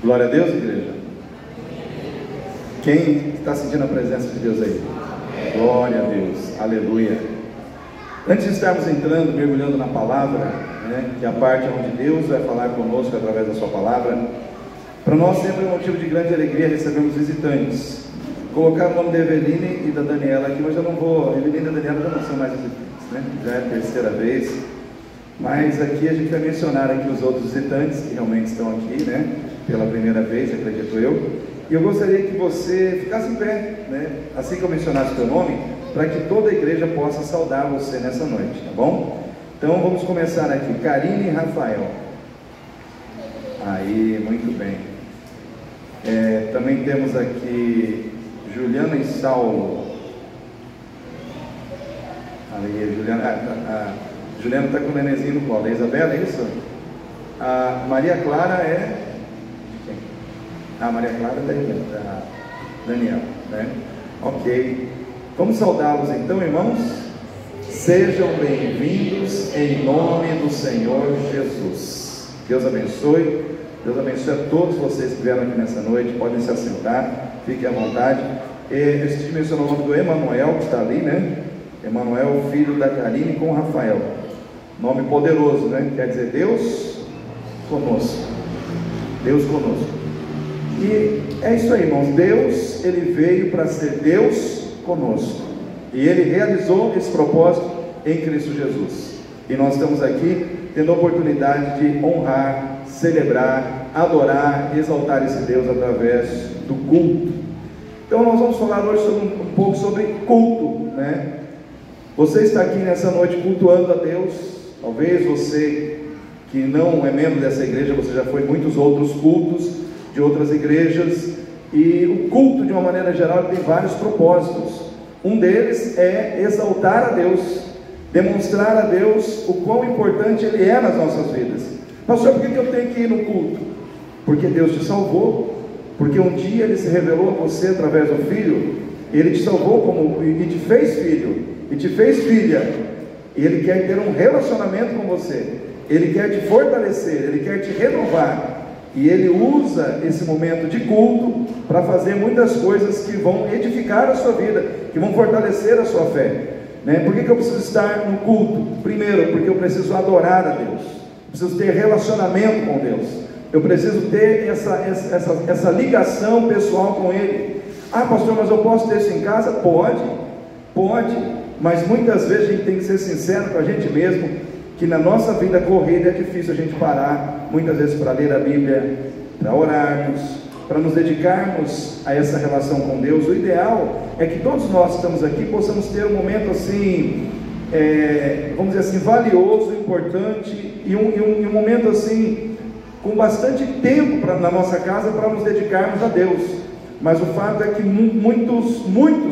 Glória a Deus, igreja. Quem está sentindo a presença de Deus aí? Glória a Deus, aleluia. Antes de estarmos entrando, mergulhando na palavra, né, que é a parte onde Deus vai falar conosco através da sua palavra, para nós sempre é um motivo de grande alegria recebermos visitantes. Colocar o nome da Eveline e da Daniela aqui, mas eu não vou, a Eveline e a Daniela já não são mais visitantes, né? Já é a terceira vez, mas aqui a gente vai mencionar aqui os outros visitantes que realmente estão aqui, né? Pela primeira vez, acredito eu. E eu gostaria que você ficasse em pé, né? Assim que eu mencionasse o teu nome, para que toda a igreja possa saudar você nessa noite, tá bom? Então vamos começar aqui. Karine e Rafael. Aí, muito bem. Também temos aqui Juliana e Saulo. Aí, Juliana está com o nenenzinho no colo. A Isabela, é isso? A Maria Clara é... A Maria Clara da Daniel, né? Ok. Vamos saudá-los então, irmãos? Sejam bem-vindos em nome do Senhor Jesus. Deus abençoe. Deus abençoe a todos vocês que vieram aqui nessa noite. Podem se assentar, fiquem à vontade. Eu esqueci de mencionar o nome do Emanuel, que está ali, né? Emanuel, filho da Karine com Rafael. Nome poderoso, né? Quer dizer, Deus conosco. Deus conosco. E é isso aí, irmãos. Deus, Ele veio para ser Deus conosco. E Ele realizou esse propósito em Cristo Jesus. E nós estamos aqui tendo a oportunidade de honrar, celebrar, adorar, exaltar esse Deus através do culto. Então nós vamos falar hoje um pouco sobre culto, né? Você está aqui nessa noite cultuando a Deus. Talvez você que não é membro dessa igreja, você já foi em muitos outros cultos de outras igrejas, e o culto de uma maneira geral tem vários propósitos. Um deles é exaltar a Deus, demonstrar a Deus o quão importante Ele é nas nossas vidas. Pastor, por que eu tenho que ir no culto? Porque Deus te salvou, porque um dia Ele se revelou a você através do Filho, Ele te salvou e te fez filho, e te fez filha, e Ele quer ter um relacionamento com você, Ele quer te fortalecer, Ele quer te renovar. E Ele usa esse momento de culto para fazer muitas coisas que vão edificar a sua vida, que vão fortalecer a sua fé, né? Por que eu preciso estar no culto? Primeiro, porque eu preciso adorar a Deus, eu preciso ter relacionamento com Deus, eu preciso ter essa ligação pessoal com Ele. Ah, pastor, mas eu posso ter isso em casa? Pode, mas muitas vezes a gente tem que ser sincero com a gente mesmo, que na nossa vida corrida é difícil a gente parar, muitas vezes, para ler a Bíblia, para orarmos, para nos dedicarmos a essa relação com Deus. O ideal é que todos nós que estamos aqui possamos ter um momento assim, vamos dizer assim, valioso, importante, e um momento assim, com bastante tempo na nossa casa para nos dedicarmos a Deus. Mas o fato é que muitos,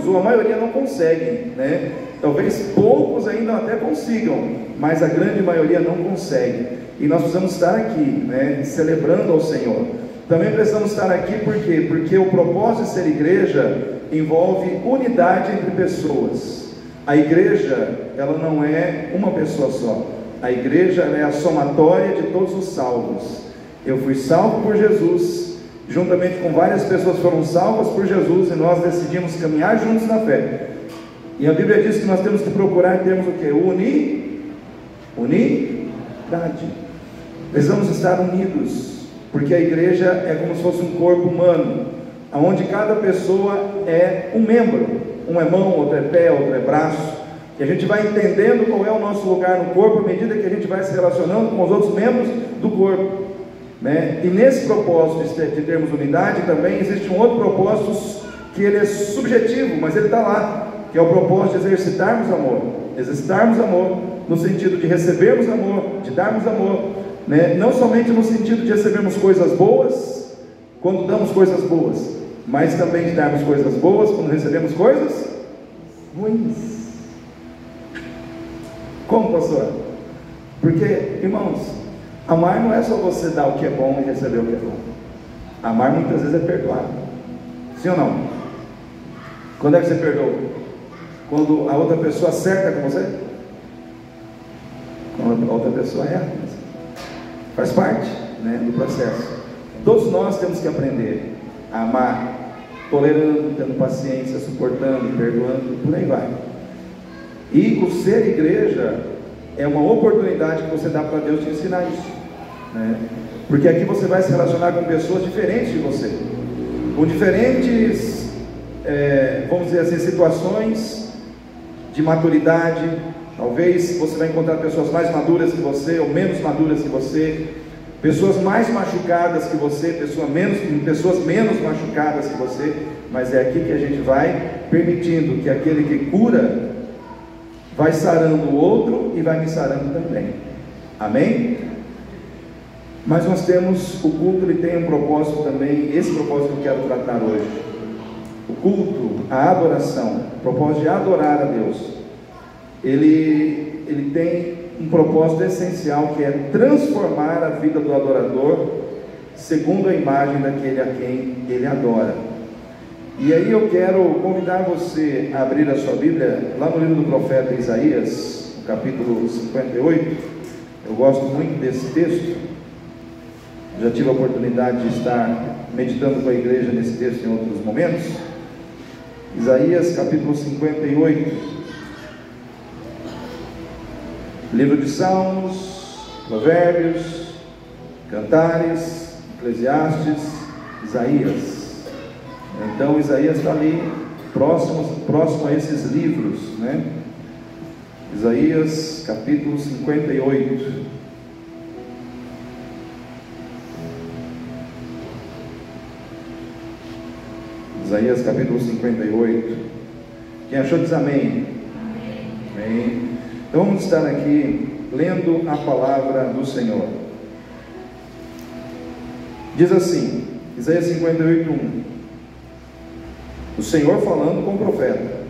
ou a maioria não conseguem, né? Talvez poucos ainda até consigam, mas a grande maioria não consegue. E nós precisamos estar aqui, né, celebrando ao Senhor. Também precisamos estar aqui por quê? Porque o propósito de ser igreja envolve unidade entre pessoas. A igreja, ela não é uma pessoa só. A igreja, ela é a somatória de todos os salvos. Eu fui salvo por Jesus, juntamente com várias pessoas foram salvas por Jesus, e nós decidimos caminhar juntos na fé. E a Bíblia diz que nós temos que procurar termos o que? Unidade. Precisamos estar unidos, porque a igreja é como se fosse um corpo humano, onde cada pessoa é um membro. Um é mão, outro é pé, outro é braço. E a gente vai entendendo qual é o nosso lugar no corpo à medida que a gente vai se relacionando com os outros membros do corpo, né? E nesse propósito de termos unidade também existe um outro propósito que ele é subjetivo, mas ele está lá, que é o propósito de exercitarmos amor, no sentido de recebermos amor, de darmos amor, né? Não somente no sentido de recebermos coisas boas, quando damos coisas boas, mas também de darmos coisas boas quando recebemos coisas ruins. Como, pastor? Porque, irmãos, amar não é só você dar o que é bom e receber o que é bom. Amar muitas vezes é perdoar. Sim ou não? Quando é que você perdoa? Quando a outra pessoa acerta com você? Quando a outra pessoa erra. Faz parte, né, do processo. Todos nós temos que aprender a amar, tolerando, tendo paciência, suportando, perdoando, por aí vai. E o ser igreja é uma oportunidade que você dá para Deus te ensinar isso, né? Porque aqui você vai se relacionar com pessoas diferentes de você, com diferentes, vamos dizer assim, situações de maturidade. Talvez você vai encontrar pessoas mais maduras que você, ou menos maduras que você, pessoas mais machucadas que você, pessoas menos machucadas que você, mas é aqui que a gente vai permitindo que aquele que cura vai sarando o outro e vai me sarando também. Amém? Mas nós temos, o culto, ele tem um propósito também, esse propósito que eu quero tratar hoje. O culto, a adoração, o propósito de adorar a Deus, ele tem um propósito essencial, que é transformar a vida do adorador segundo a imagem daquele a quem ele adora. E aí eu quero convidar você a abrir a sua Bíblia lá no livro do profeta Isaías, capítulo 58. Eu gosto muito desse texto. Já tive a oportunidade de estar meditando com a igreja nesse texto em outros momentos. Isaías capítulo 58, livro de Salmos, Provérbios, Cantares, Eclesiastes, Isaías. Então Isaías está ali próximo a esses livros, né? Isaías capítulo 58. Isaías capítulo 58. Quem achou diz amém. Amém. Então vamos estar aqui lendo a palavra do Senhor. Diz assim, Isaías 58, 1. O Senhor falando com o profeta: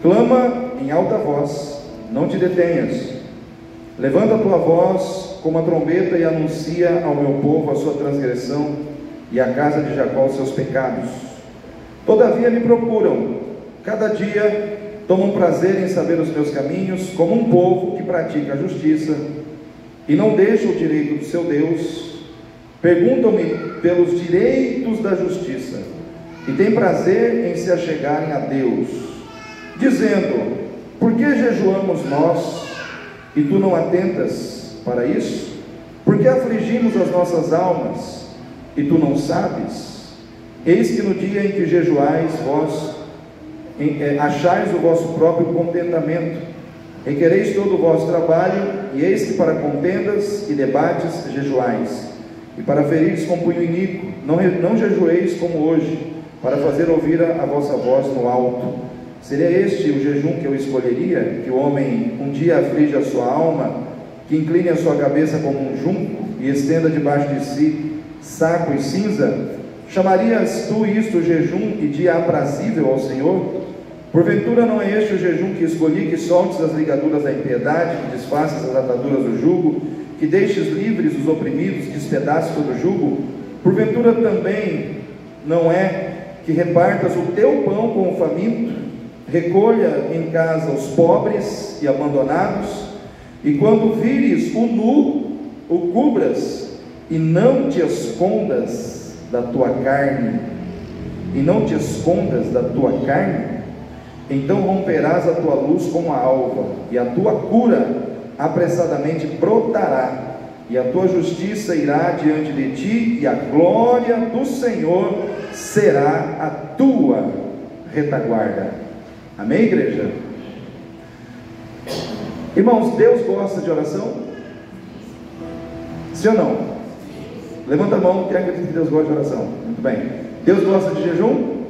clama em alta voz, não te detenhas. Levanta a tua voz como a trombeta e anuncia ao meu povo a sua transgressão e à casa de Jacó os seus pecados. Todavia me procuram, cada dia tomam prazer em saber os meus caminhos, como um povo que pratica a justiça e não deixa o direito do seu Deus. Perguntam-me pelos direitos da justiça e têm prazer em se achegarem a Deus, dizendo: por que jejuamos nós e tu não atentas para isso? Por que afligimos as nossas almas e tu não sabes? Eis que no dia em que jejuais, vós achais o vosso próprio contentamento, requereis todo o vosso trabalho, e eis que para contendas e debates jejuais, e para ferires com punho iníquo, não jejueis como hoje, para fazer ouvir a vossa voz no alto. Seria este o jejum que eu escolheria? Que o homem um dia aflige a sua alma, que incline a sua cabeça como um junco, e estenda debaixo de si saco e cinza? Chamarias tu isto jejum e dia aprazível ao Senhor? Porventura não é este o jejum que escolhi, que soltes as ligaduras da impiedade, que desfaças as ataduras do jugo, que deixes livres os oprimidos, que despedaces todo o jugo? Porventura também não é que repartas o teu pão com o faminto, recolha em casa os pobres e abandonados, e quando vires o nu, o cubras, e não te escondas da tua carne, então romperás a tua luz como a alva, e a tua cura apressadamente brotará, e a tua justiça irá diante de ti, e a glória do Senhor será a tua retaguarda. Amém, igreja? Irmãos, Deus gosta de oração? Sim ou não? Levanta a mão quem acredita que Deus gosta de oração. Muito bem. Deus gosta de jejum?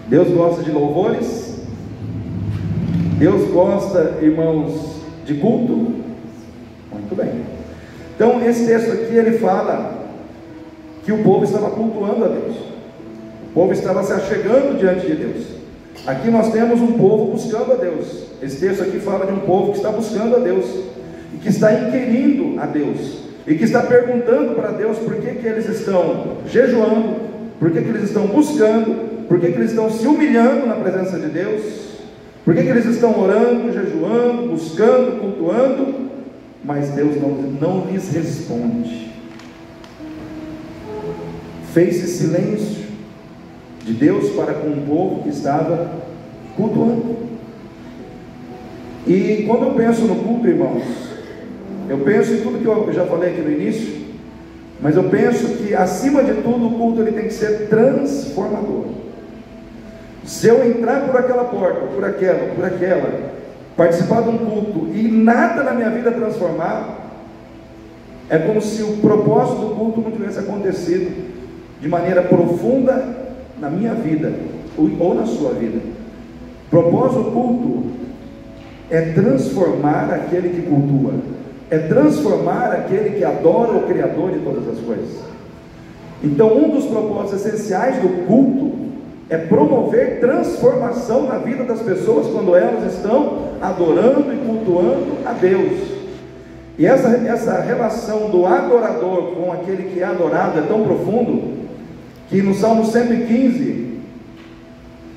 Deus gosta de louvores? Deus gosta, irmãos, de culto? Muito bem. Então esse texto aqui, ele fala que o povo estava cultuando a Deus, o povo estava se achegando diante de Deus. Aqui nós temos um povo buscando a Deus. Esse texto aqui fala de um povo que está buscando a Deus, e que está inquirindo a Deus, e que está perguntando para Deus por que eles estão jejuando, por que eles estão buscando, por que eles estão se humilhando na presença de Deus, por que eles estão orando, jejuando, buscando, cultuando, mas Deus não lhes responde. fez-se silêncio de Deus para com um povo que estava cultuando. E quando eu penso no culto, irmãos, eu penso em tudo que eu já falei aqui no início, mas eu penso que acima de tudo o culto ele tem que ser transformador. Se eu entrar por aquela porta, por aquela, participar de um culto e nada na minha vida transformar, é como se o propósito do culto não tivesse acontecido de maneira profunda na minha vida ou na sua vida. O propósito do culto é transformar aquele que cultua, é transformar aquele que adora o Criador de todas as coisas. Então, um dos propósitos essenciais do culto é promover transformação na vida das pessoas quando elas estão adorando e cultuando a Deus. E essa relação do adorador com aquele que é adorado é tão profundo que no Salmo 115,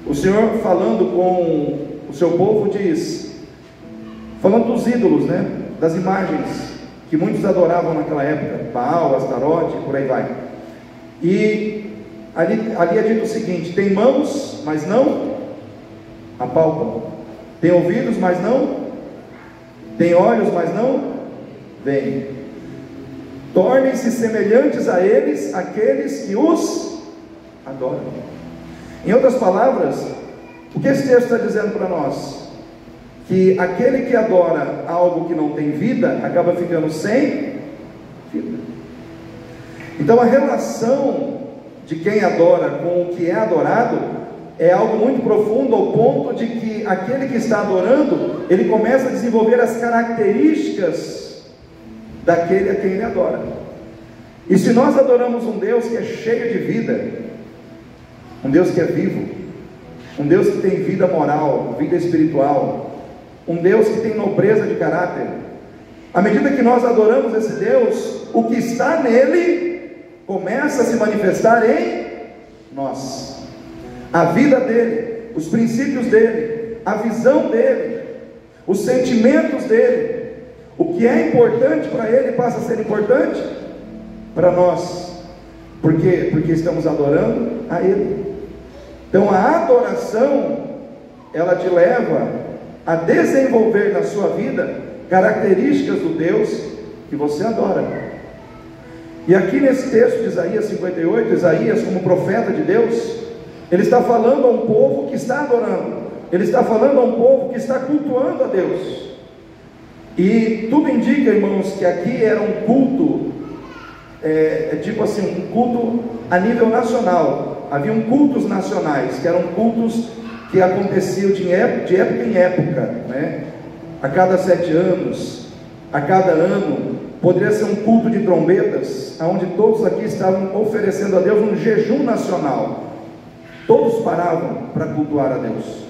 o Senhor falando com o seu povo diz, falando dos ídolos, né, das imagens que muitos adoravam naquela época, Baal, Astarote, por aí vai. E ali é dito o seguinte: tem mãos, mas não apalpam, tem ouvidos, mas não, tem olhos, mas não veem. Tornem-se semelhantes a eles aqueles que os adoram. Em outras palavras, o que esse texto está dizendo para nós? Que aquele que adora algo que não tem vida, acaba ficando sem vida. Então a relação de quem adora com o que é adorado é algo muito profundo, ao ponto de que aquele que está adorando, ele começa a desenvolver as características daquele a quem ele adora. E se nós adoramos um Deus que é cheio de vida, um Deus que é vivo, um Deus que tem vida moral, vida espiritual, um Deus que tem nobreza de caráter, à medida que nós adoramos esse Deus, o que está nele começa a se manifestar em nós. A vida dele, os princípios dele, a visão dele, os sentimentos dele, o que é importante para ele passa a ser importante para nós. Por quê? Porque estamos adorando a ele. Então a adoração, ela te leva a desenvolver na sua vida características do Deus que você adora. E aqui nesse texto de Isaías 58, Isaías, como profeta de Deus, ele está falando a um povo que está adorando, ele está falando a um povo que está cultuando a Deus. E tudo indica, irmãos, que aqui era um culto, tipo assim, um culto a nível nacional. Haviam cultos nacionais, que eram cultos que aconteciam de época em época, né? A cada 7 anos, a cada ano. Poderia ser um culto de trombetas, onde todos aqui estavam oferecendo a Deus um jejum nacional. Todos paravam para cultuar a Deus.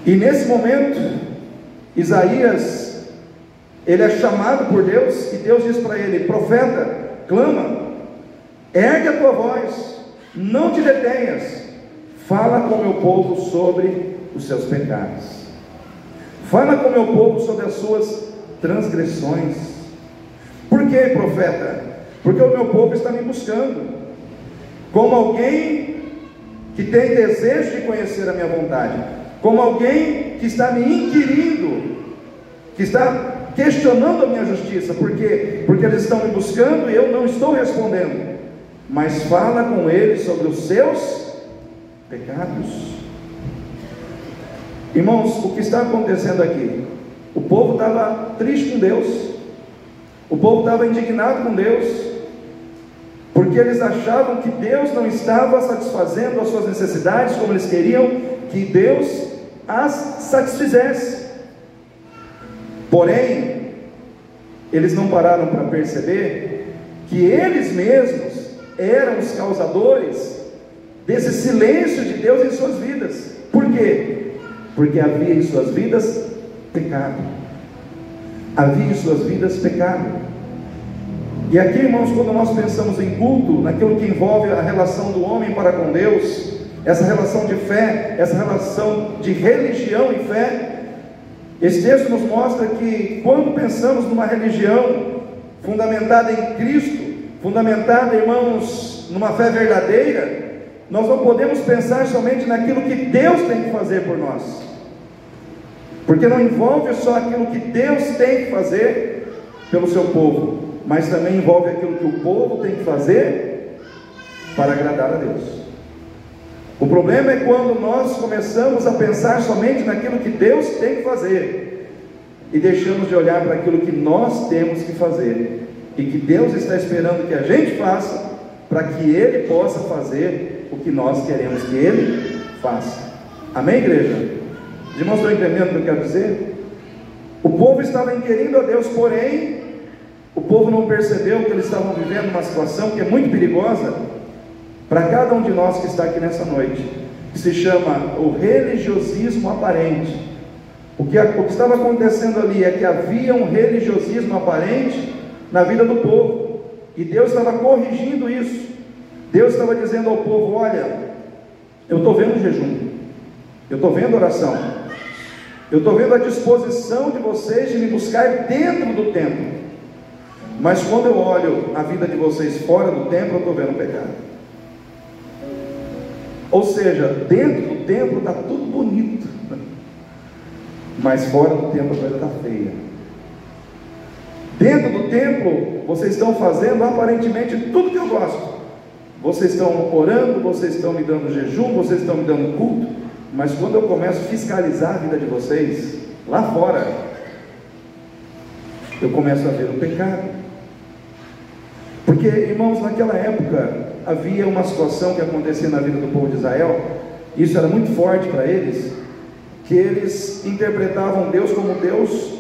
E nesse momento, Isaías, ele é chamado por Deus, e Deus diz para ele: profeta, clama, ergue a tua voz, não te detenhas, fala com o meu povo sobre os seus pecados, fala com o meu povo sobre as suas transgressões. Por que, profeta? Porque o meu povo está me buscando, como alguém que tem desejo de conhecer a minha vontade, como alguém que está me inquirindo, que está questionando a minha justiça. Por quê? Porque eles estão me buscando e eu não estou respondendo. Mas fala com eles sobre os seus pecados. Irmãos, o que está acontecendo aqui? O povo estava triste com Deus, o povo estava indignado com Deus, porque eles achavam que Deus não estava satisfazendo as suas necessidades como eles queriam que Deus as satisfizesse. Porém, eles não pararam para perceber que eles mesmos eram os causadores desse silêncio de Deus em suas vidas. Por quê? Porque havia em suas vidas pecado. Havia em suas vidas pecado. E aqui, irmãos, quando nós pensamos em culto, naquilo que envolve a relação do homem para com Deus, essa relação de fé, essa relação de religião e fé, esse texto nos mostra que quando pensamos numa religião fundamentada em Cristo, fundamentada, irmãos, numa fé verdadeira, nós não podemos pensar somente naquilo que Deus tem que fazer por nós, porque não envolve só aquilo que Deus tem que fazer pelo seu povo, mas também envolve aquilo que o povo tem que fazer para agradar a Deus. O problema é quando nós começamos a pensar somente naquilo que Deus tem que fazer e deixamos de olhar para aquilo que nós temos que fazer e que Deus está esperando que a gente faça, para que Ele possa fazer o que nós queremos que Ele faça. Amém, igreja? Os irmãos estão entendendo o que eu quero dizer? O povo estava inquirindo a Deus, porém o povo não percebeu que eles estavam vivendo uma situação que é muito perigosa para cada um de nós que está aqui nessa noite, que se chama o religiosismo aparente. O que estava acontecendo ali é que havia um religiosismo aparente na vida do povo, e Deus estava corrigindo isso. Deus estava dizendo ao povo: olha, eu estou vendo jejum, eu estou vendo oração, eu estou vendo a disposição de vocês de me buscar dentro do templo, mas quando eu olho a vida de vocês fora do templo, eu estou vendo pecado. Ou seja, dentro do templo está tudo bonito, mas fora do templo a coisa está feia. Dentro do templo vocês estão fazendo aparentemente tudo que eu gosto, vocês estão orando, vocês estão me dando jejum, vocês estão me dando culto, mas quando eu começo a fiscalizar a vida de vocês lá fora, eu começo a ver o pecado. Porque, irmãos, naquela época havia uma situação que acontecia na vida do povo de Israel, e isso era muito forte para eles, que eles interpretavam Deus como Deus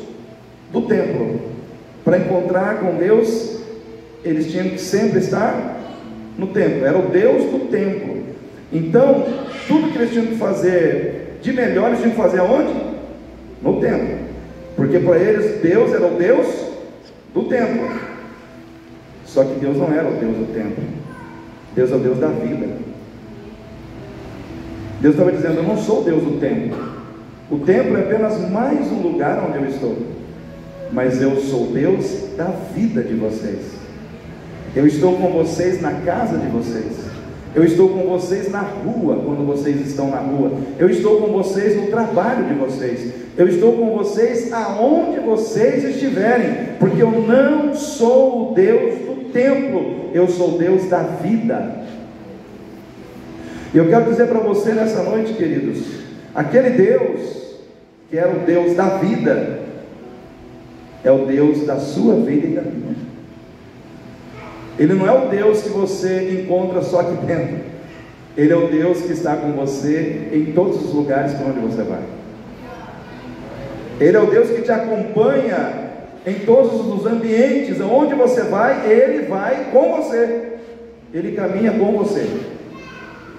do templo. Para encontrar com Deus, eles tinham que sempre estar no templo, era o Deus do templo. Então, tudo que eles tinham que fazer de melhor, eles tinham que fazer aonde? No templo, porque para eles Deus era o Deus do templo. Só que Deus não era o Deus do templo, Deus é o Deus da vida. Deus estava dizendo: eu não sou o Deus do templo, o templo é apenas mais um lugar onde eu estou, mas eu sou Deus da vida de vocês. Eu estou com vocês na casa de vocês, eu estou com vocês na rua, quando vocês estão na rua, eu estou com vocês no trabalho de vocês, eu estou com vocês aonde vocês estiverem, porque eu não sou o Deus do templo, eu sou Deus da vida. E eu quero dizer para você nessa noite, queridos, aquele Deus que era o Deus da vida é o Deus da sua vida e da minha. Ele não é o Deus que você encontra só aqui dentro, Ele é o Deus que está com você em todos os lugares para onde você vai. Ele é o Deus que te acompanha em todos os ambientes, aonde você vai, Ele vai com você, Ele caminha com você,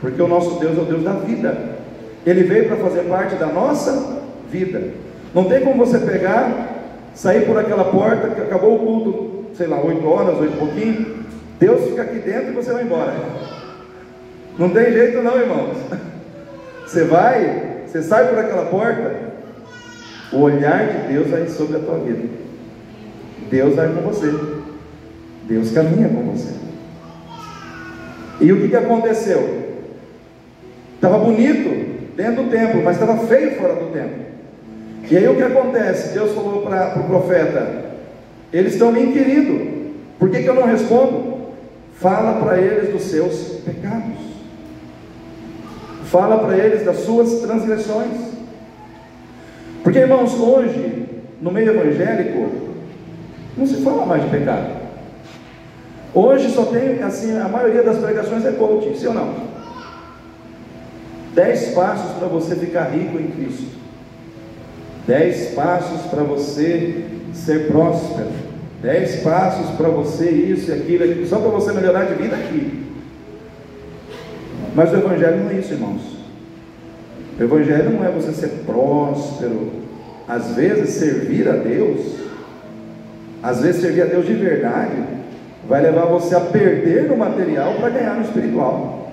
porque o nosso Deus é o Deus da vida, Ele veio para fazer parte da nossa vida. Não tem como você pegar, sair por aquela porta, que acabou o culto, sei lá, 8 horas, 8 e pouquinho, Deus fica aqui dentro e você vai embora. Não tem jeito não, irmãos. Você sai por aquela porta, o olhar de Deus vai sobre a tua vida, Deus vai com você, Deus caminha com você. E o que aconteceu? Estava bonito dentro do templo, mas estava feio fora do templo. E aí o que acontece? Deus falou para o profeta: eles estão me inquirindo, por que eu não respondo? Fala para eles dos seus pecados, fala para eles das suas transgressões. Porque, irmãos, hoje no meio evangélico não se fala mais de pecado. Hoje só tem, assim, a maioria das pregações é coaching, sim ou não? 10 passos para você ficar rico em Cristo, 10 passos para você ser próspero, 10 passos para você isso e aquilo, só para você melhorar de vida aqui. Mas o evangelho não é isso, irmãos. O evangelho não é você ser próspero. Às vezes servir a Deus, às vezes servir a Deus de verdade, vai levar você a perder no material para ganhar no espiritual.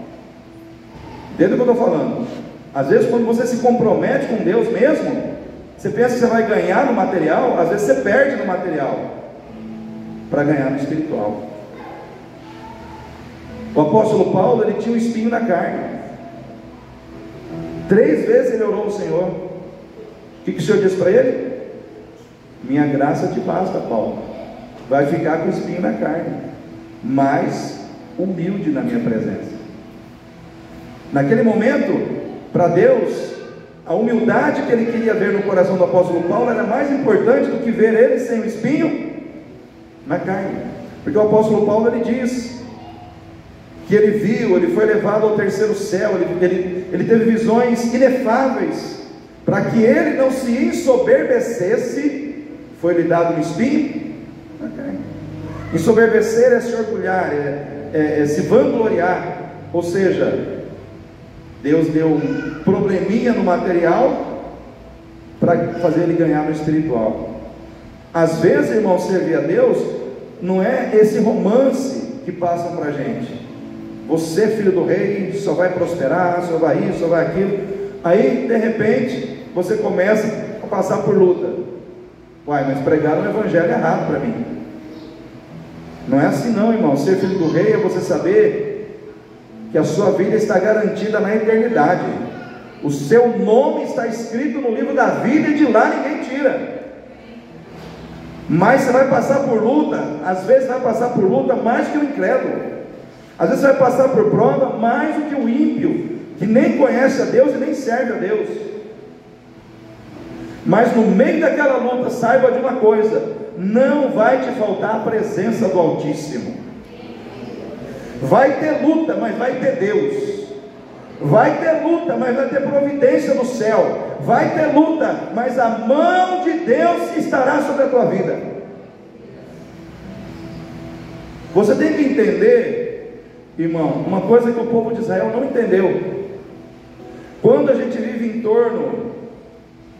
Entende o que eu estou falando? Às vezes quando você se compromete com Deus mesmo, você pensa que você vai ganhar no material, às vezes você perde no material para ganhar no espiritual. O apóstolo Paulo, ele tinha um espinho na carne. 3 vezes ele orou ao Senhor. O que o Senhor disse para ele? Minha graça te basta, Paulo. Vai ficar com o espinho na carne, mas humilde na minha presença. Naquele momento, para Deus, a humildade que ele queria ver no coração do apóstolo Paulo era mais importante do que ver ele sem o espinho na carne. Porque o apóstolo Paulo, ele diz que ele viu, ele foi levado ao terceiro céu, ele teve visões inefáveis, para que ele não se ensoberbecesse, foi-lhe dado um espinho na carne. Ensoberbecer é se orgulhar, é se vangloriar, ou seja, Deus deu um probleminha no material para fazer ele ganhar no espiritual. Às vezes, irmão, servir a Deus não é esse romance que passam para a gente. Você, filho do rei, só vai prosperar, só vai isso, só vai aquilo. Aí, de repente, você começa a passar por luta. Uai, mas pregaram o evangelho errado para mim. Não é assim não, irmão. Ser filho do rei é você saber que a sua vida está garantida na eternidade. O seu nome está escrito no livro da vida e de lá ninguém tira. Mas você vai passar por luta, às vezes vai passar por luta mais que o incrédulo, às vezes vai passar por prova mais do que o ímpio, que nem conhece a Deus e nem serve a Deus. Mas no meio daquela luta, saiba de uma coisa: não vai te faltar a presença do Altíssimo. Vai ter luta, mas vai ter Deus. Vai ter luta, mas vai ter providência do céu. Vai ter luta, mas a mão de Deus estará sobre a tua vida. Você tem que entender, irmão, uma coisa que o povo de Israel não entendeu. Quando a gente vive em torno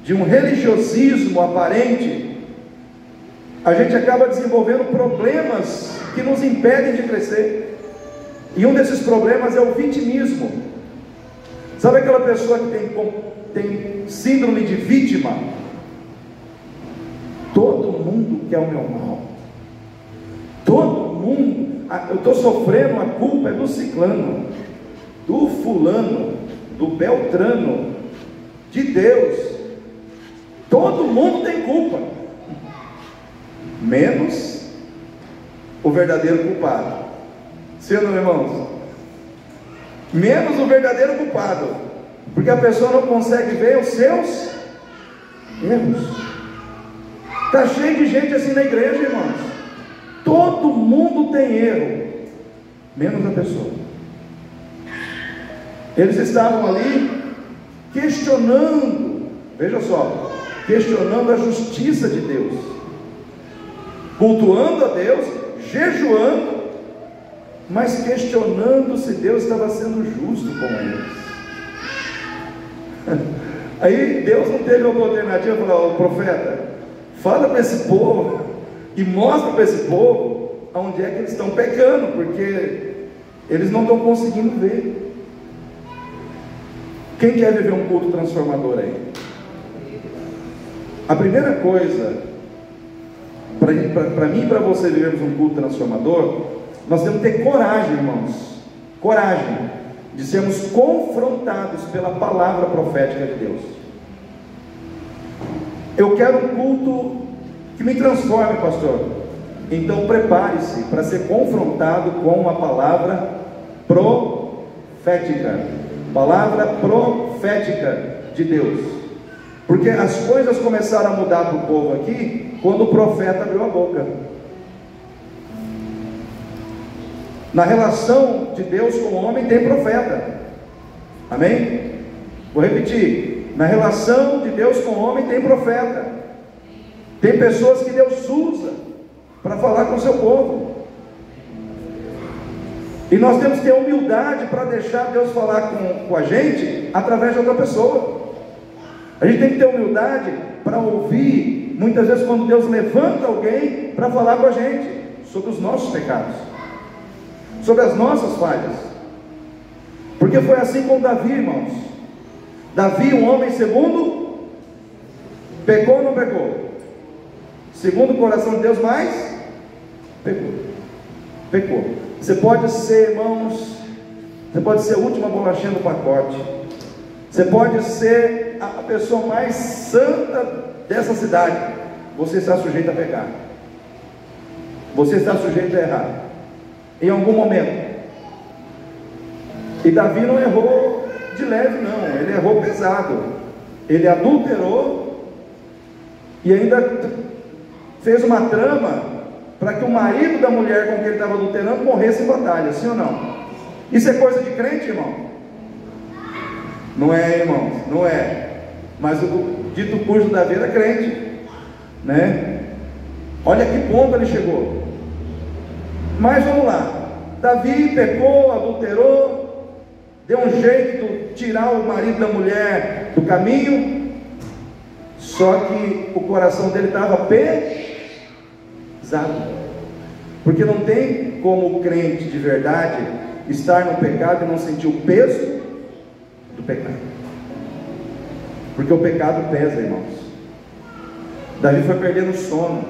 de um religiosismo aparente, a gente acaba desenvolvendo problemas que nos impedem de crescer. E um desses problemas é o vitimismo. Sabe aquela pessoa que tem síndrome de vítima? Todo mundo quer o meu mal. Todo mundo. Eu estou sofrendo, a culpa é do ciclano, do fulano, do beltrano, de Deus. Todo mundo tem culpa, menos o verdadeiro culpado. Sim ou não, irmãos? Menos o verdadeiro culpado, porque a pessoa não consegue ver os seus erros. Está cheio de gente assim na igreja, irmãos. Todo mundo tem erro, menos a pessoa. Eles estavam ali questionando, veja só, questionando a justiça de Deus, cultuando a Deus, jejuando, mas questionando se Deus estava sendo justo com eles. Aí Deus não teve outra alternativa para falar: ó, profeta, fala para esse povo e mostra para esse povo aonde é que eles estão pecando, porque eles não estão conseguindo ver. Quem quer viver um culto transformador aí? A primeira coisa, para mim e para você vivermos um culto transformador, nós temos que ter coragem, irmãos, coragem de sermos confrontados pela palavra profética de Deus. Eu quero um culto que me transforme, pastor. Então prepare-se para ser confrontado com a palavra profética. Palavra profética de Deus. Porque as coisas começaram a mudar para o povo aqui quando o profeta abriu a boca. Na relação de Deus com o homem tem profeta. Amém? Vou repetir. Na relação de Deus com o homem tem profeta. Tem pessoas que Deus usa para falar com o seu povo. E nós temos que ter humildade para deixar Deus falar com a gente através de outra pessoa. A gente tem que ter humildade para ouvir, muitas vezes, quando Deus levanta alguém para falar com a gente sobre os nossos pecados, sobre as nossas falhas. Porque foi assim com Davi, irmãos. Davi, um homem segundo, pecou ou não pecou? Segundo o coração de Deus, mas pecou. Você pode ser, irmãos, você pode ser a última bolachinha do pacote, você pode ser a pessoa mais santa dessa cidade, você está sujeito a pecar, você está sujeito a errar, em algum momento. E Davi não errou de leve não, ele errou pesado, ele adulterou, e ainda fez uma trama, para que o marido da mulher com quem ele estava adulterando morresse em batalha, sim ou não? Isso é coisa de crente, irmão? Não é, irmãos, não é. Mas o dito cujo Davi era crente, né? Olha que ponto ele chegou. Mas vamos lá, Davi pecou, adulterou, deu um jeito de tirar o marido da mulher do caminho, só que o coração dele estava pesado, porque não tem como o crente de verdade estar no pecado e não sentir o peso do pecado, porque o pecado pesa, irmãos. Davi foi perdendo sono,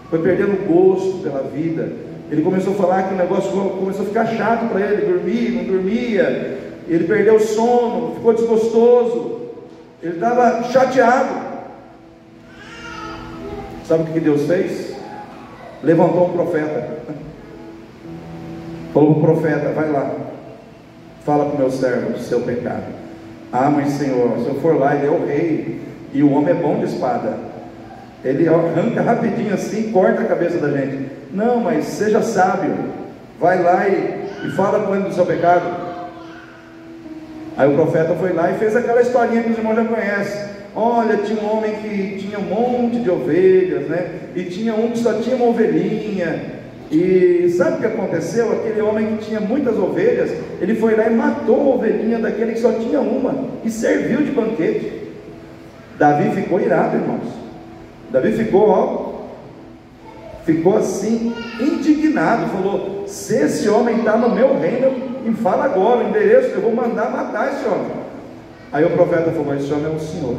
foi perdendo gosto pela vida, ele começou a falar que o negócio começou a ficar chato para ele, dormir, não dormia, ele perdeu o sono, ficou desgostoso, ele estava chateado. Sabe o que Deus fez? Levantou um profeta, falou para o profeta: vai lá, fala para o meu servo do seu pecado. Ah, mas Senhor, se eu for lá, ele é o rei, e o homem é bom de espada, ele arranca rapidinho assim, corta a cabeça da gente. Não, mas seja sábio, vai lá e fala com ele do seu pecado. Aí o profeta foi lá e fez aquela historinha que os irmãos já conhecem. Olha, tinha um homem que tinha um monte de ovelhas, né? E tinha um que só tinha uma ovelhinha. E sabe o que aconteceu? Aquele homem que tinha muitas ovelhas, ele foi lá e matou a ovelhinha daquele que só tinha uma, e serviu de banquete. Davi ficou irado, irmãos. Davi ficou assim, indignado. Falou: se esse homem está no meu reino, me fala agora o endereço, eu vou mandar matar esse homem. Aí o profeta falou: esse homem é o Senhor.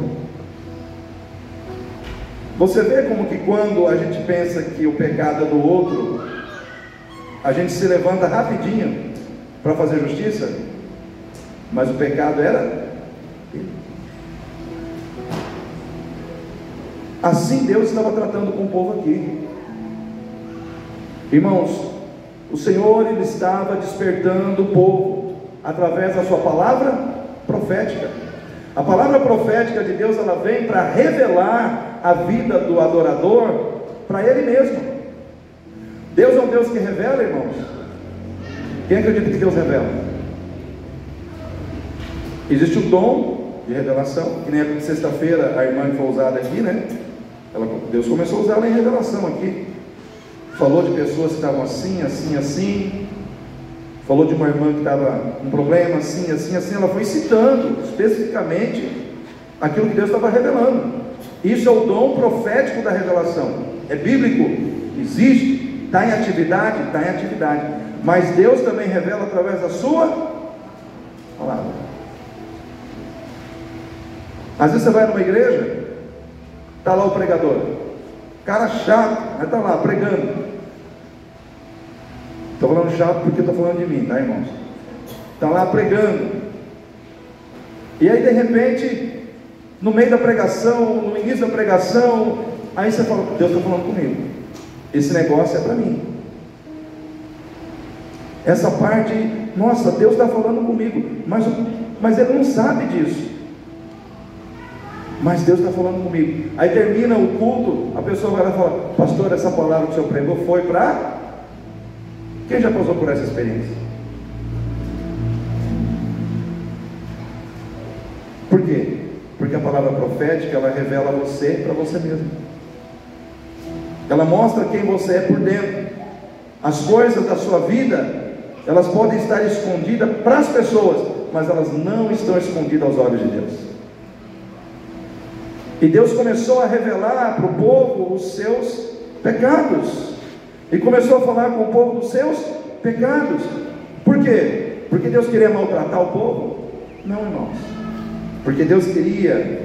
Você vê como que quando a gente pensa que o pecado é do outro, a gente se levanta rapidinho para fazer justiça, mas o pecado era dele. Assim Deus estava tratando com o povo aqui, irmãos. O Senhor, Ele estava despertando o povo através da sua palavra profética. A palavra profética de Deus, ela vem para revelar a vida do adorador para Ele mesmo. Deus é um Deus que revela, irmãos. Quem acredita que Deus revela? Existe o dom de revelação, que nem a sexta-feira a irmã que foi usada aqui, né? Deus começou a usar ela em revelação aqui. Falou de pessoas que estavam assim, assim, assim. Falou de uma irmã que estava com um problema assim, assim, assim. Ela foi citando especificamente aquilo que Deus estava revelando. Isso é o dom profético da revelação. É bíblico, existe, está em atividade, está em atividade. Mas Deus também revela através da sua palavra. Às vezes você vai numa igreja, está lá o pregador, cara chato, mas está lá pregando. Estou falando chato porque estou falando de mim, tá, irmãos? Está lá pregando, e aí de repente, no meio da pregação, no início da pregação, aí você fala: Deus está falando comigo, esse negócio é para mim. Essa parte, nossa, Deus está falando comigo, mas ele não sabe disso. Mas Deus está falando comigo. Aí termina o culto, a pessoa vai lá e fala: pastor, essa palavra que o senhor pregou foi para... Quem já passou por essa experiência? Por quê? Porque a palavra profética, ela revela você para você mesmo. Ela mostra quem você é por dentro. As coisas da sua vida, elas podem estar escondidas para as pessoas, mas elas não estão escondidas aos olhos de Deus. E Deus começou a revelar para o povo os seus pecados, e começou a falar com o povo dos seus pecados. Por quê? Porque Deus queria maltratar o povo? Não, irmãos. Porque Deus queria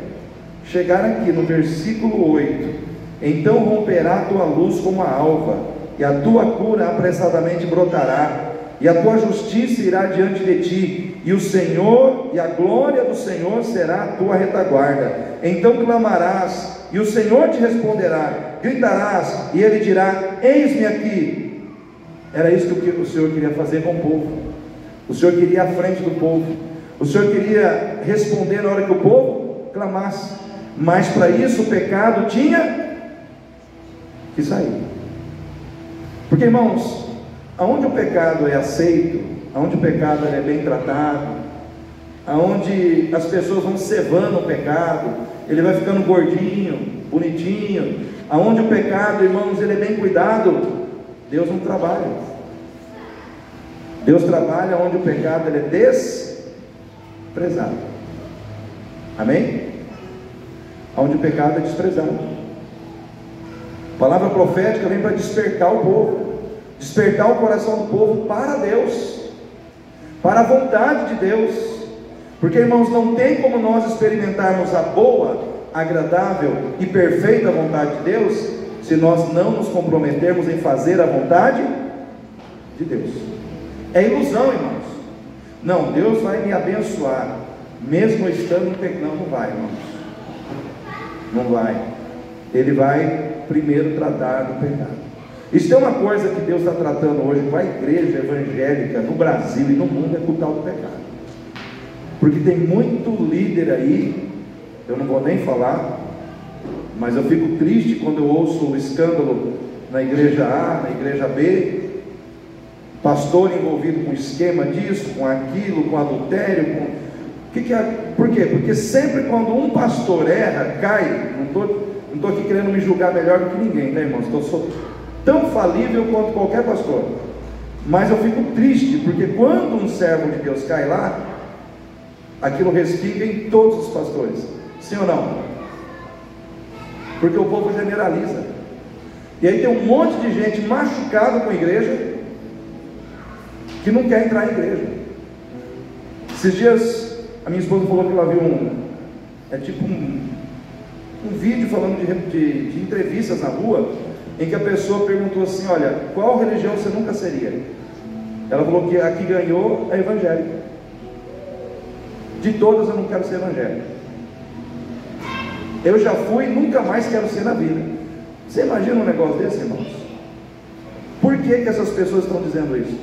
chegar aqui no versículo 8: então romperá a tua luz como a alva, e a tua cura apressadamente brotará, e a tua justiça irá diante de ti, e o Senhor, e a glória do Senhor será a tua retaguarda. Então clamarás, e o Senhor te responderá, gritarás, e Ele dirá: eis-me aqui. Era isso que o Senhor queria fazer com o povo. O Senhor queria ir à frente do povo. O Senhor queria responder na hora que o povo clamasse. Mas para isso o pecado tinha que sair. Porque, irmãos, aonde o pecado é aceito, aonde o pecado é bem tratado, aonde as pessoas vão cevando o pecado, ele vai ficando gordinho, bonitinho, aonde o pecado, irmãos, ele é bem cuidado, Deus não trabalha. Deus trabalha onde o pecado ele é desprezado. Amém? Onde o pecado é desprezado. A palavra profética vem para despertar o povo, despertar o coração do povo para Deus, para a vontade de Deus. Porque, irmãos, não tem como nós experimentarmos a boa, agradável e perfeita vontade de Deus se nós não nos comprometermos em fazer a vontade de Deus. É ilusão, irmãos. Não, Deus vai me abençoar mesmo estando em pecado. Não vai, irmãos. Não vai. Ele vai primeiro tratar do pecado. Isso é uma coisa que Deus está tratando hoje com a igreja evangélica no Brasil e no mundo, é com o tal do pecado. Porque tem muito líder aí, eu não vou nem falar, mas eu fico triste quando eu ouço o escândalo na igreja A, na igreja B, pastor envolvido com esquema disso, com aquilo, com adultério, com... Por quê? Porque sempre quando um pastor erra, cai, não estou aqui querendo me julgar melhor do que ninguém, né, irmãos? Sou tão falível quanto qualquer pastor, mas eu fico triste, porque quando um servo de Deus cai lá, aquilo respinga em todos os pastores, sim ou não? Porque o povo generaliza, e aí tem um monte de gente machucada com a igreja, que não quer entrar em igreja. Esses dias a minha esposa falou que ela viu um vídeo falando de entrevistas na rua, em que a pessoa perguntou assim: olha, qual religião você nunca seria? Ela falou que a que ganhou é evangélica. De todas eu não quero ser evangélico. Eu já fui, nunca mais quero ser na vida. Você imagina um negócio desse, irmãos? Por que essas pessoas estão dizendo isso?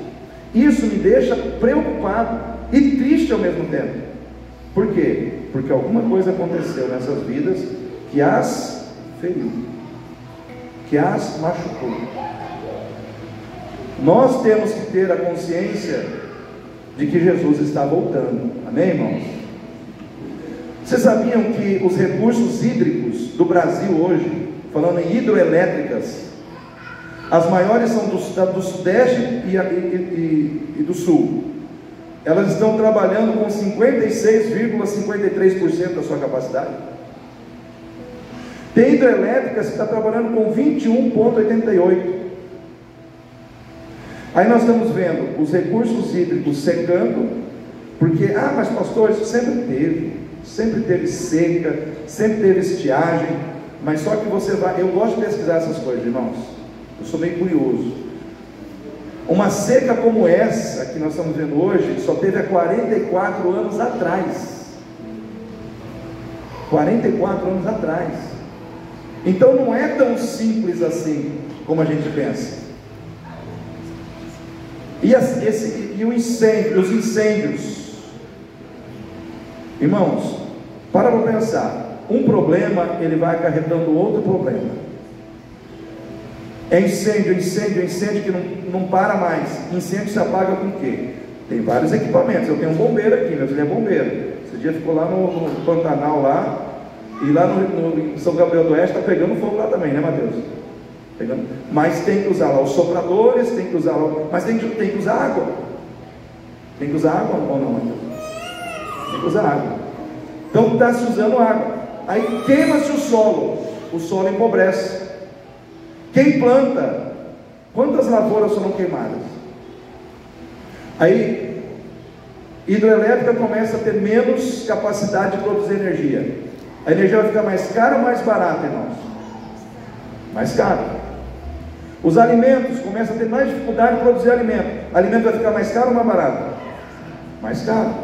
Isso me deixa preocupado e triste ao mesmo tempo. Por quê? Porque alguma coisa aconteceu nessas vidas que as feriu, que as machucou. Nós temos que ter a consciência de que Jesus está voltando. Amém, irmãos? Vocês sabiam que os recursos hídricos do Brasil hoje, falando em hidroelétricas, as maiores são do Sudeste e do Sul. Elas estão trabalhando com 56,53% da sua capacidade. Tem hidrelétricas que está trabalhando com 21,88%. Aí nós estamos vendo os recursos hídricos secando, porque, mas pastor, isso sempre teve seca, sempre teve estiagem, mas só que você vai, eu gosto de pesquisar essas coisas, irmãos, eu sou meio curioso. Uma seca como essa que nós estamos vendo hoje, só teve há 44 anos atrás. 44 anos atrás. Então não é tão simples assim como a gente pensa. E o incêndio, os incêndios, irmãos, para pensar, um problema ele vai acarretando outro problema. É incêndio que não para mais. Incêndio se apaga com o quê? Tem vários equipamentos. Eu tenho um bombeiro aqui, meu filho é bombeiro. Esse dia ficou lá no Pantanal lá, e lá no São Gabriel do Oeste está pegando fogo lá também, né, Mateus? Pegando. Mas tem que usar lá os sopradores, tem que usar lá, mas tem que usar água. Tem que usar água ou não, Mateus? Tem que usar água. Então está se usando água. Aí queima-se o solo empobrece. Quem planta, quantas lavouras foram queimadas? Aí, hidrelétrica começa a ter menos capacidade de produzir energia. A energia vai ficar mais cara ou mais barata, irmãos? Mais cara. Os alimentos começam a ter mais dificuldade de produzir alimento. alimento vai ficar mais caro ou mais barato? Mais caro.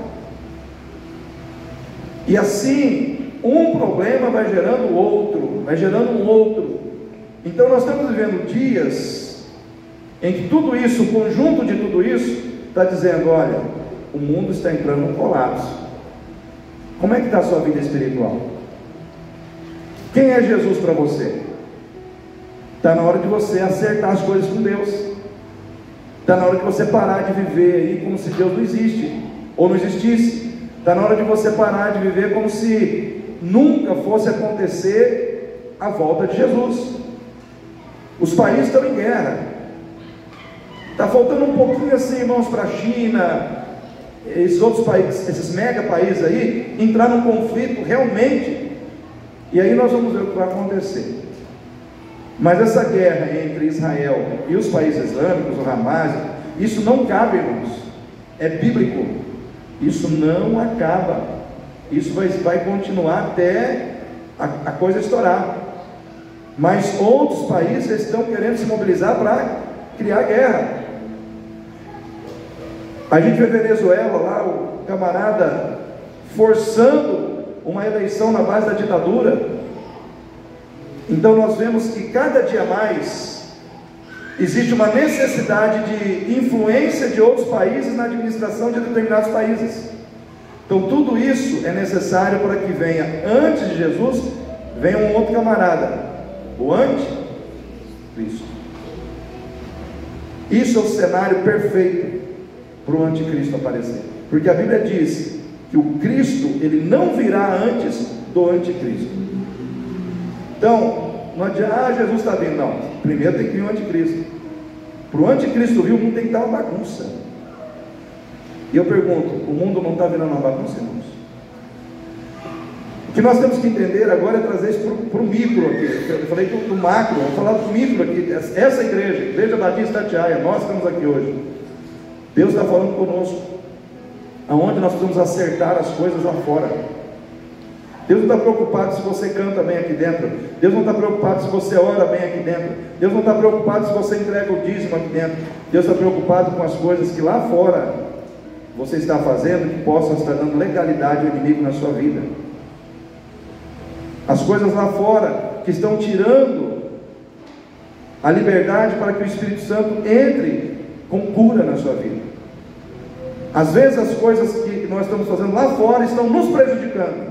E assim, um problema vai gerando outro, vai gerando um outro. Então nós estamos vivendo dias em que tudo isso, o conjunto de tudo isso, está dizendo: olha, o mundo está entrando num colapso. Como é que está a sua vida espiritual? Quem é Jesus para você? Está na hora de você acertar as coisas com Deus. Está na hora de você parar de viver aí como se Deus não existe, ou não existisse. Está na hora de você parar de viver como se nunca fosse acontecer a volta de Jesus. Os países estão em guerra. Está faltando um pouquinho assim, irmãos, para a China, esses outros países, esses mega países aí, entrar num conflito realmente. E aí nós vamos ver o que vai acontecer. Mas essa guerra entre Israel e os países islâmicos, o Hamas, isso não cabe, irmãos. É bíblico. Isso não acaba. Isso vai continuar até a coisa estourar. Mas outros países estão querendo se mobilizar para criar guerra. A gente vê Venezuela lá, o camarada forçando uma eleição na base da ditadura. Então nós vemos que cada dia mais existe uma necessidade de influência de outros países na administração de determinados países. Então tudo isso é necessário para que venha, antes de Jesus, venha um outro camarada, o anticristo. Isso é o cenário perfeito para o anticristo aparecer, porque a Bíblia diz que o Cristo, ele não virá antes do anticristo. Então, não adianta, Jesus está vindo, não, primeiro tem que vir o anticristo. Para o anticristo vir, o mundo tem que estar uma bagunça. E eu pergunto, o mundo não está virando uma bagunça, irmãos? O que nós temos que entender agora é trazer isso para o micro aqui. Eu falei do macro, vou falar do micro aqui. Essa igreja, Igreja Batista Itatiaia, nós estamos aqui hoje. Deus está falando conosco, aonde nós precisamos acertar as coisas lá fora. Deus não está preocupado se você canta bem aqui dentro. Deus não está preocupado se você ora bem aqui dentro. Deus não está preocupado se você entrega o dízimo aqui dentro. Deus está preocupado com as coisas que lá fora você está fazendo, que possam estar dando legalidade ao inimigo na sua vida. As coisas lá fora que estão tirando a liberdade para que o Espírito Santo entre com cura na sua vida. Às vezes as coisas que nós estamos fazendo lá fora estão nos prejudicando.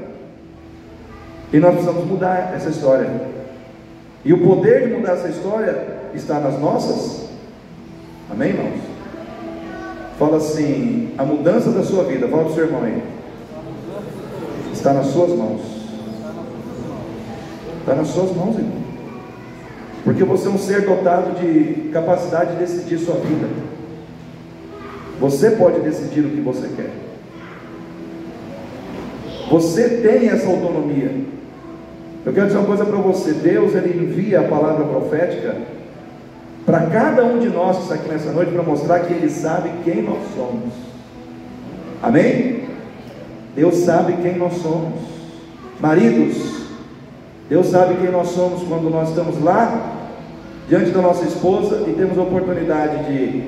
E nós precisamos mudar essa história. E o poder de mudar essa história está nas nossas. Amém, irmãos? Fala assim: a mudança da sua vida, fala para o seu irmão aí, está nas suas mãos. Está nas suas mãos, irmão. Porque você é um ser dotado de capacidade de decidir sua vida. Você pode decidir o que você quer. Você tem essa autonomia. Eu quero dizer uma coisa para você: Deus, ele envia a palavra profética para cada um de nós que está aqui nessa noite, para mostrar que Ele sabe quem nós somos. Amém? Deus sabe quem nós somos. Maridos, Deus sabe quem nós somos quando nós estamos lá diante da nossa esposa e temos a oportunidade de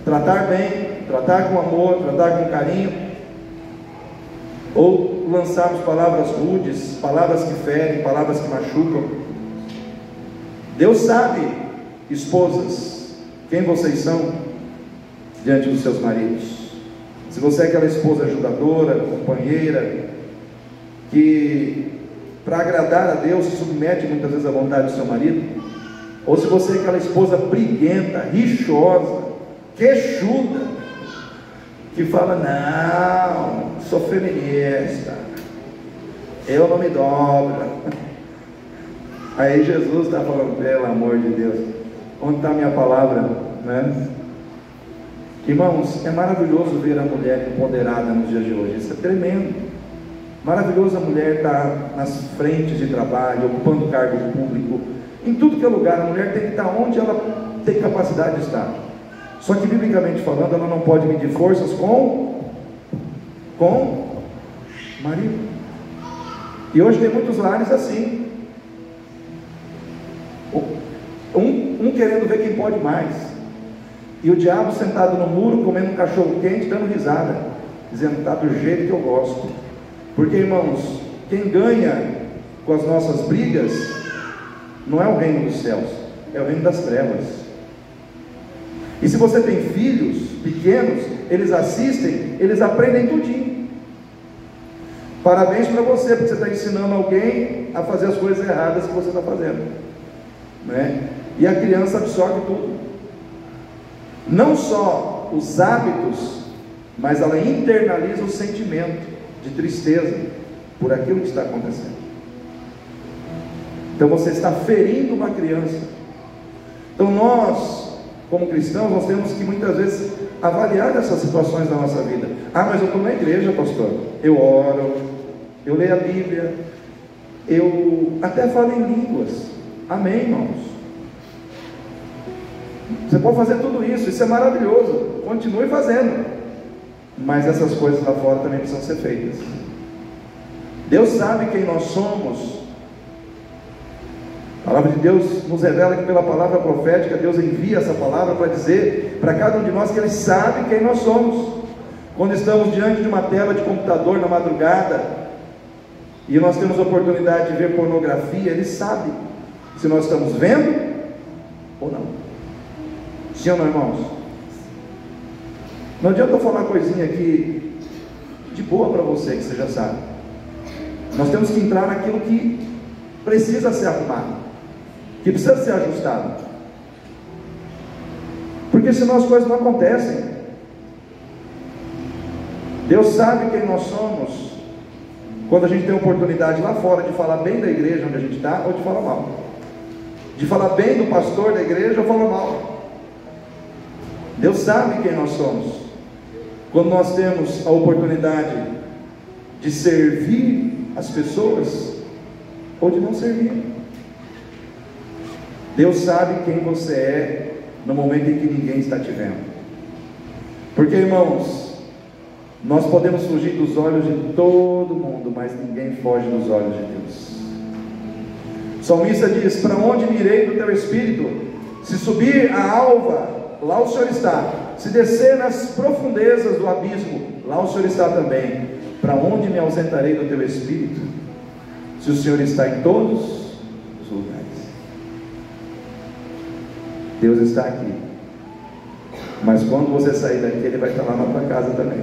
tratar bem, tratar com amor, tratar com carinho, ou lançarmos palavras rudes, palavras que ferem, palavras que machucam. Deus sabe, esposas, quem vocês são diante dos seus maridos. Se você é aquela esposa ajudadora, companheira, que para agradar a Deus se submete muitas vezes à vontade do seu marido, ou se você é aquela esposa briguenta, rixosa, queixuda, que fala: não, sou feminista, eu não me dobro. Aí Jesus está falando: pelo amor de Deus, onde está a minha palavra, né? Irmãos, é maravilhoso ver a mulher empoderada nos dias de hoje. Isso é tremendo. Maravilhoso a mulher estar nas frentes de trabalho, ocupando cargo público, em tudo que é lugar. A mulher tem que estar onde ela tem capacidade de estar. Só que, biblicamente falando, ela não pode medir forças com marido. E hoje tem muitos lares assim, um querendo ver quem pode mais. E o diabo sentado no muro, comendo um cachorro quente, dando risada, dizendo: está do jeito que eu gosto. Porque, irmãos, quem ganha com as nossas brigas não é o reino dos céus, é o reino das trevas. E se você tem filhos pequenos, eles assistem, eles aprendem tudinho. Parabéns para você, porque você está ensinando alguém a fazer as coisas erradas que você está fazendo, né? E a criança absorve tudo, não só os hábitos, mas ela internaliza o sentimento de tristeza por aquilo que está acontecendo. Então você está ferindo uma criança. Então nós, como cristãos, nós temos que muitas vezes avaliar essas situações da nossa vida. Ah, mas eu estou na igreja, pastor, eu oro, eu leio a Bíblia, eu até falo em línguas. Amém, irmãos? Você pode fazer tudo isso, isso é maravilhoso, continue fazendo, mas essas coisas lá fora também precisam ser feitas. Deus sabe quem nós somos. A palavra de Deus nos revela que pela palavra profética Deus envia essa palavra para dizer para cada um de nós que Ele sabe quem nós somos. Quando estamos diante de uma tela de computador na madrugada e nós temos a oportunidade de ver pornografia, Ele sabe se nós estamos vendo ou não. Sim ou não, irmãos? Não adianta eu falar uma coisinha aqui de boa para você, que você já sabe. Nós temos que entrar naquilo que precisa ser arrumado, que precisa ser ajustado, porque senão as coisas não acontecem. Deus sabe quem nós somos quando a gente tem a oportunidade lá fora de falar bem da igreja onde a gente está, ou de falar mal, de falar bem do pastor da igreja ou falar mal. Deus sabe quem nós somos quando nós temos a oportunidade de servir as pessoas ou de não servir. Deus sabe quem você é no momento em que ninguém está te vendo. Porque, irmãos, nós podemos fugir dos olhos de todo mundo, mas ninguém foge dos olhos de Deus. O salmista diz: para onde me irei do teu espírito? Se subir a alva, lá o Senhor está. Se descer nas profundezas do abismo, lá o Senhor está também. Para onde me ausentarei do teu espírito? Se o Senhor está em todos os lugares. Deus está aqui, mas quando você sair daqui, Ele vai estar lá na tua casa também.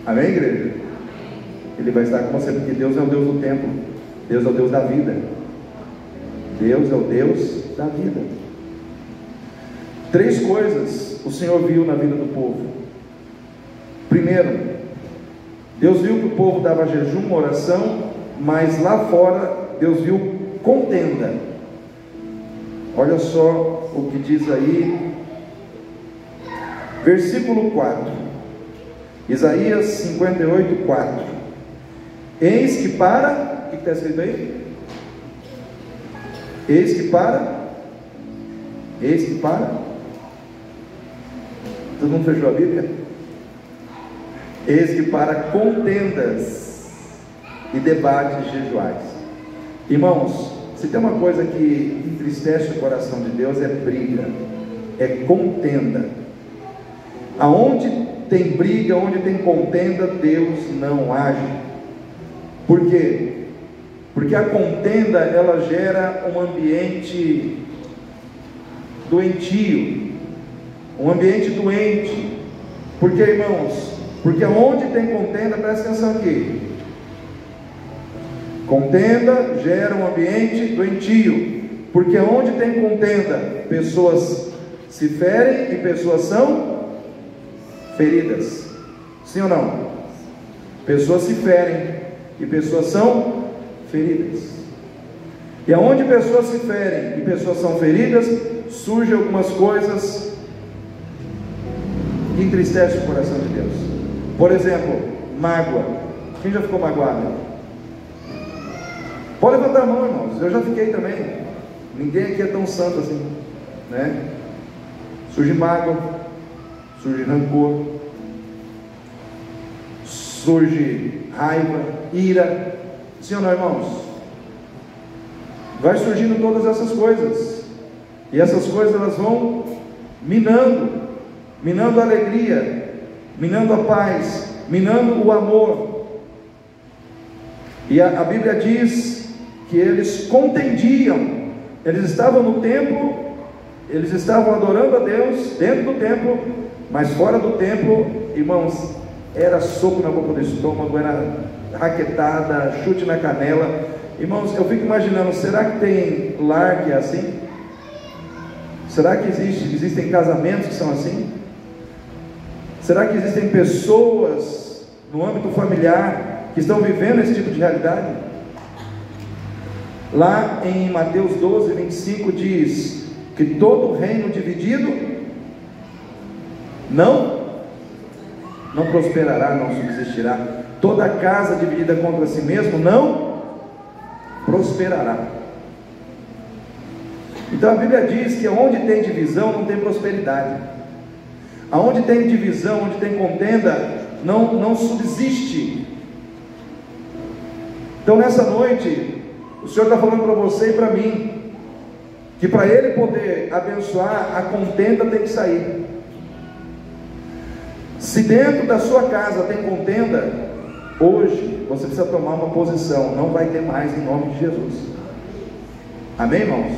Amém, igreja? Ele vai estar com você, porque Deus é o Deus do tempo, Deus é o Deus da vida, Deus é o Deus da vida. 3 coisas o Senhor viu na vida do povo. Primeiro, Deus viu que o povo dava jejum, oração, mas lá fora Deus viu contenda. Olha só o que diz aí, versículo 4, Isaías 58, 4. Eis que para, o que está escrito aí? Eis que para, todo mundo fechou a Bíblia? Eis que para contendas e debates jejuais. Irmãos, se tem uma coisa que entristece o coração de Deus, é briga, é contenda. Aonde tem briga, onde tem contenda, Deus não age. Por quê? Porque a contenda, ela gera um ambiente doentio, um ambiente doente. Por quê, irmãos? Porque aonde tem contenda, presta atenção aqui, contenda gera um ambiente doentio. Porque onde tem contenda, pessoas se ferem e pessoas são feridas. Sim ou não? Pessoas se ferem e pessoas são feridas. E aonde pessoas se ferem e pessoas são feridas, surgem algumas coisas que entristecem o coração de Deus. Por exemplo, mágoa. Quem já ficou magoado? Pode levantar a mão, irmãos. Eu já fiquei também. Ninguém aqui é tão santo assim, né? Surge mágoa, surge rancor, surge raiva, ira. Sim ou não, irmãos? Vai surgindo todas essas coisas, e essas coisas elas vão minando a alegria, minando a paz, minando o amor. E a Bíblia diz que eles contendiam, eles estavam no templo, eles estavam adorando a Deus dentro do templo, mas fora do templo, irmãos, era soco na boca do estômago, era raquetada, chute na canela. Irmãos, eu fico imaginando, será que tem lar que é assim? Será que existem casamentos que são assim? Será que existem pessoas no âmbito familiar que estão vivendo esse tipo de realidade? Lá em Mateus 12, 25 diz que todo reino dividido não prosperará, não subsistirá. Toda casa dividida contra si mesmo não prosperará. Então a Bíblia diz que onde tem divisão não tem prosperidade. Aonde tem divisão, onde tem contenda, não subsiste. Então nessa noite, o Senhor está falando para você e para mim, que para Ele poder abençoar, a contenda tem que sair. Se dentro da sua casa tem contenda, hoje você precisa tomar uma posição. Não vai ter mais, em nome de Jesus. Amém, irmãos?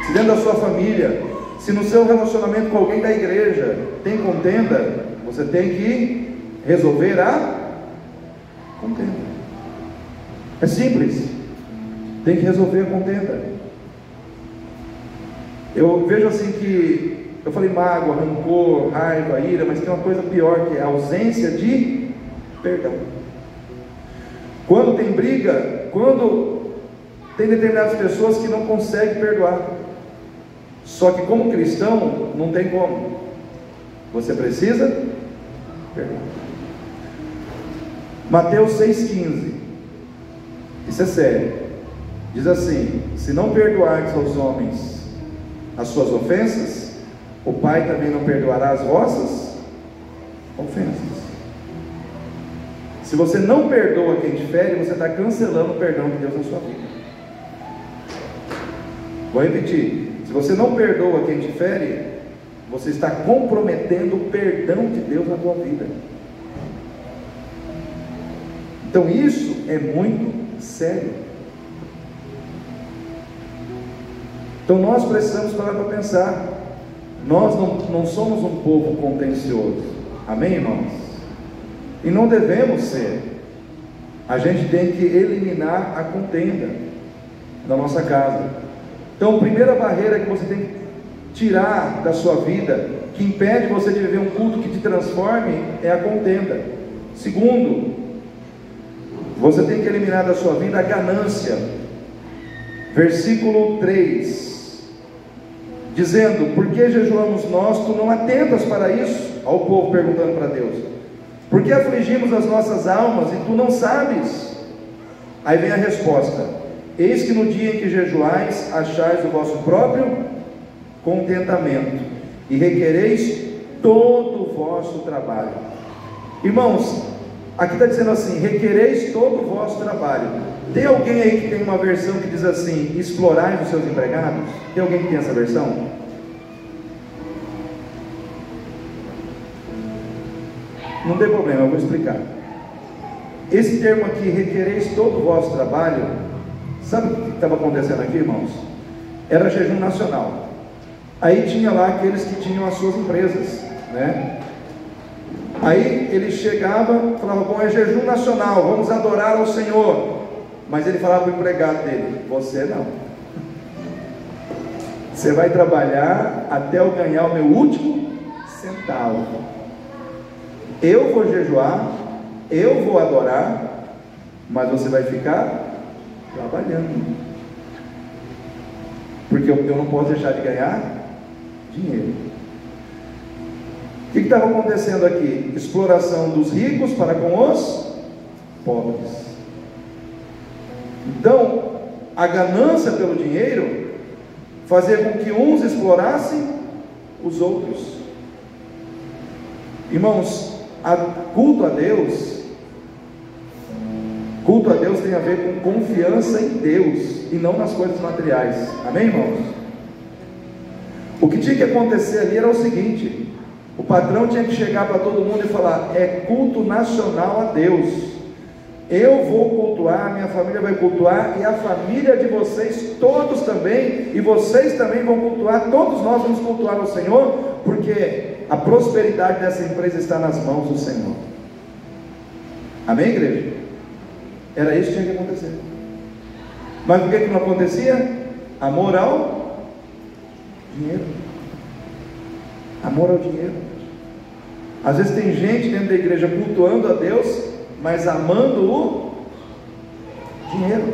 Se dentro da sua família, se no seu relacionamento com alguém da igreja tem contenda, você tem que resolver a contenda. É simples. Tem que resolver a contenda. Eu vejo assim que, eu falei mágoa, rancor, raiva, ira, mas tem uma coisa pior, que é a ausência de perdão. Quando tem briga, quando tem determinadas pessoas que não conseguem perdoar. Só que como cristão, não tem como. Você precisa perdoar. Mateus 6,15. Isso é sério. Diz assim: se não perdoardes aos homens as suas ofensas, o Pai também não perdoará as vossas ofensas. Se você não perdoa quem te fere, você está cancelando o perdão de Deus na sua vida. Vou repetir: se você não perdoa quem te fere, você está comprometendo o perdão de Deus na tua vida. Então isso é muito sério. Então nós precisamos parar para pensar. Nós não somos um povo contencioso. Amém, irmãos? E não devemos ser. A gente tem que eliminar a contenda da nossa casa. Então a primeira barreira que você tem que tirar da sua vida, que impede você de viver um culto que te transforme, é a contenda. Segundo, você tem que eliminar da sua vida a ganância. Versículo 3, dizendo: por que jejuamos nós, tu não atentas para isso? Olha o povo perguntando para Deus. Por que afligimos as nossas almas e tu não sabes? Aí vem a resposta: eis que no dia em que jejuais, achais o vosso próprio contentamento, e requereis todo o vosso trabalho. Irmãos, aqui está dizendo assim: requereis todo o vosso trabalho. Tem alguém aí que tem uma versão que diz assim: explorai os seus empregados? Tem alguém que tem essa versão? Não tem problema, eu vou explicar. Esse termo aqui, requereis todo o vosso trabalho, sabe o que estava acontecendo aqui, irmãos? Era jejum nacional. Aí tinha lá aqueles que tinham as suas empresas, né? Aí ele chegava, falava: bom, é jejum nacional, vamos adorar ao Senhor. Mas ele falava para o empregado dele: você não. Você vai trabalhar até eu ganhar o meu último centavo. Eu vou jejuar, eu vou adorar, mas você vai ficar trabalhando, porque eu não posso deixar de ganhar dinheiro. O que estava acontecendo aqui? Exploração dos ricos para com os pobres. Então, a ganância pelo dinheiro fazia com que uns explorassem os outros. Irmãos, culto a Deus tem a ver com confiança em Deus e não nas coisas materiais. Amém, irmãos? O que tinha que acontecer ali era o seguinte: o patrão tinha que chegar para todo mundo e falar: é culto nacional a Deus. Eu vou cultuar, minha família vai cultuar, e a família de vocês todos também, e vocês também vão cultuar, todos nós vamos cultuar ao Senhor, porque a prosperidade dessa empresa está nas mãos do Senhor. Amém, igreja? Era isso que tinha que acontecer. Mas por que não acontecia? Amor ao dinheiro. Amor ao dinheiro. Às vezes tem gente dentro da igreja cultuando a Deus, mas amando o dinheiro.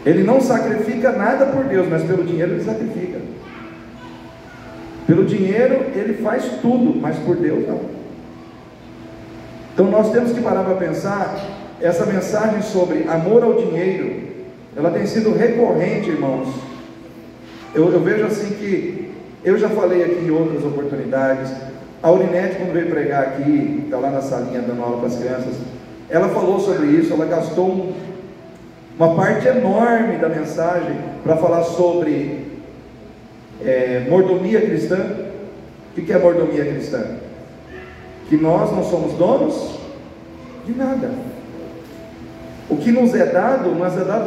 Ele não sacrifica nada por Deus, mas pelo dinheiro ele sacrifica. Pelo dinheiro ele faz tudo, mas por Deus não. Então nós temos que parar para pensar. Essa mensagem sobre amor ao dinheiro, ela tem sido recorrente, irmãos. Eu vejo assim que, eu já falei aqui em outras oportunidades, a Aurinete, quando veio pregar aqui, está lá na salinha dando aula para as crianças, ela falou sobre isso. Ela gastou uma parte enorme da mensagem para falar sobre mordomia cristã. O que é mordomia cristã? Que nós não somos donos de nada. O que nos é dado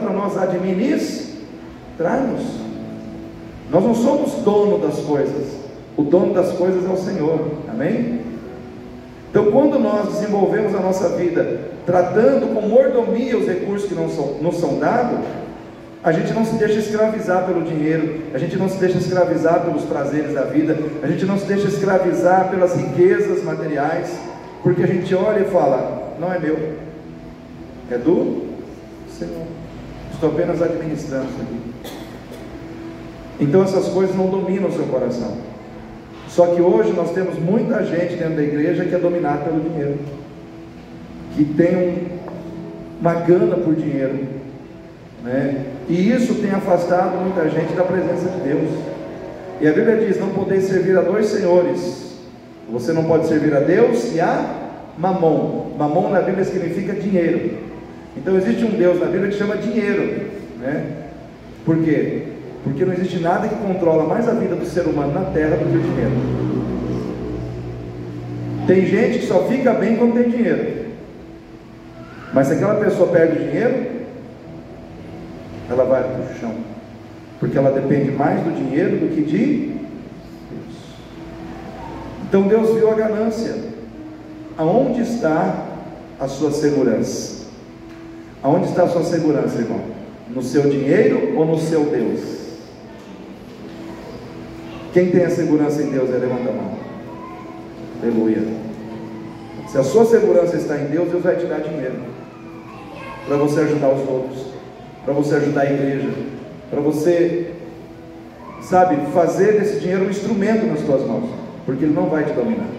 para nós administrarmos. Nós não somos dono das coisas. O dono das coisas é o Senhor. Amém? Então, quando nós desenvolvemos a nossa vida tratando com mordomia os recursos que nos são dados, a gente não se deixa escravizar pelo dinheiro, a gente não se deixa escravizar pelos prazeres da vida, a gente não se deixa escravizar pelas riquezas materiais, porque a gente olha e fala: não é meu, é do Senhor, estou apenas administrando isso aqui. Então essas coisas não dominam o seu coração. Só que hoje nós temos muita gente dentro da igreja que é dominada pelo dinheiro, que tem uma gana por dinheiro, né? E isso tem afastado muita gente da presença de Deus. E a Bíblia diz: não podeis servir a dois senhores. Você não pode servir a Deus e a Mamon. Mamon na Bíblia significa dinheiro. Então existe um Deus na Bíblia que chama dinheiro, né? Por quê? Porque não existe nada que controla mais a vida do ser humano na terra do que o dinheiro. Tem gente que só fica bem quando tem dinheiro, mas se aquela pessoa perde o dinheiro, ela vai para o chão, porque ela depende mais do dinheiro do que de Deus. Então Deus viu a ganância. Aonde está a sua segurança? Aonde está a sua segurança, irmão? No seu dinheiro ou no seu Deus? Quem tem a segurança em Deus, levanta a mão. Aleluia. Se a sua segurança está em Deus, Deus vai te dar dinheiro para você ajudar os outros, para você ajudar a igreja, para você, sabe, fazer desse dinheiro um instrumento nas suas mãos, porque ele não vai te dominar.